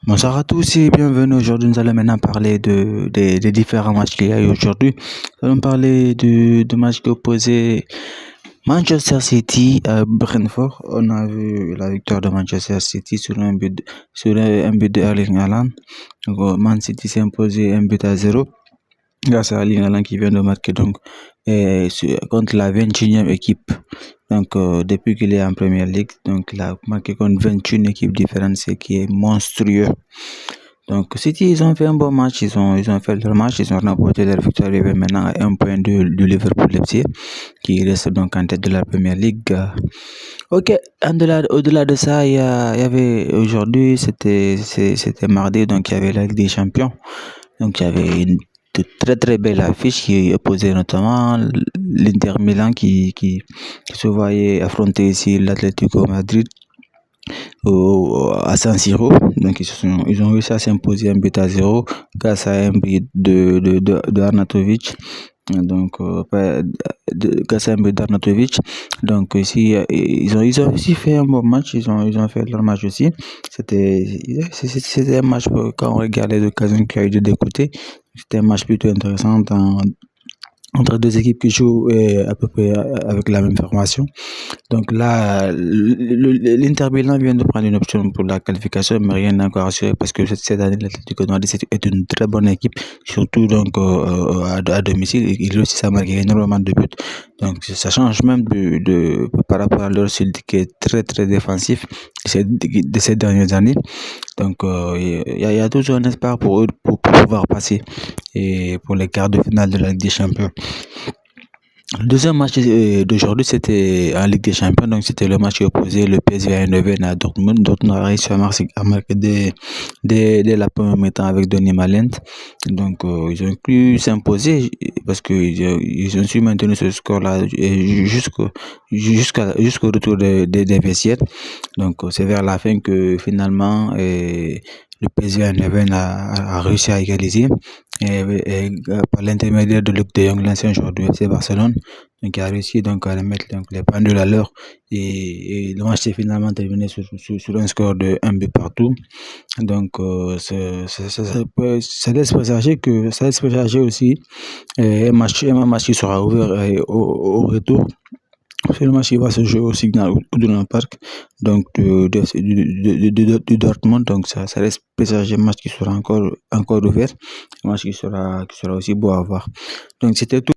Bonsoir à tous et bienvenue. Aujourd'hui, nous allons maintenant parler des différents matchs qu'il y a eu aujourd'hui. Nous allons parler du match qui opposait Manchester City à Brentford. On a vu la victoire de Manchester City sur un but de Erling Haaland. Donc, Man City s'est imposé un but à 0 grâce à Erling Haaland qui vient de marquer contre la 21e équipe. Donc, depuis qu'il est en Première Ligue, donc il a marqué contre 21 équipes différentes, ce qui est monstrueux. Donc, City, ils ont fait un bon match, ils ont fait leur match, ils ont remporté leur victoire, arrivé maintenant à un point de Liverpool FC, qui reste donc en tête de la Première Ligue. Ok, au-delà de ça, il y avait aujourd'hui, c'était mardi, donc il y avait la Ligue des Champions. Donc, il y avait une très très belle affiche qui opposait notamment l'Inter Milan qui se voyait affronter ici l'Atlético Madrid à San Siro. Donc ils ont réussi à s'imposer un but à 0 grâce à un but de Arnautovic. Donc grâce à un but d'Arnautovic. Donc ici ils ont aussi fait un bon match, ils ont fait leur match aussi. C'était un match quand on regarde les occasions qu'il y a eu de deux côtés. C'était un match plutôt intéressant entre deux équipes qui jouent à peu près avec la même formation. Donc là, l'Inter Milan vient de prendre une option pour la qualification, mais rien n'est encore assuré parce que cette année, l'Atlético de Madrid est une très bonne équipe, surtout donc à domicile. Il aussi ça marque énormément de buts. Donc ça change même par rapport à leur style qui est très très défensif de ces dernières années. Donc il y a toujours un espoir pour eux pour pouvoir passer et pour les quarts de finale de la Ligue des Champions. Le deuxième match d'aujourd'hui, c'était en Ligue des Champions, donc c'était le match qui opposait le PSV Eindhoven à Dortmund. Dortmund a réussi à marquer dès la première mi-temps avec Donny Malent. Donc ils ont pu s'imposer parce qu'ils ont su maintenir ce score-là jusqu'au retour des vestiaires. Donc c'est vers la fin que finalement le PSV Eindhoven a réussi à égaliser et par l'intermédiaire de Luc de Jong, l'ancien joueur du FC Barcelone, donc il a réussi donc à mettre les pendules à l'heure et le match s'est finalement terminé sur un score de 1 but partout. Donc ça laisse présager aussi un match qui sera ouvert au retour. C'est le match qui va se jouer au Signal Iduna Park, donc de Dortmund. Donc ça laisse présager un match qui sera encore ouvert, un match qui sera aussi beau à voir. Donc c'était tout.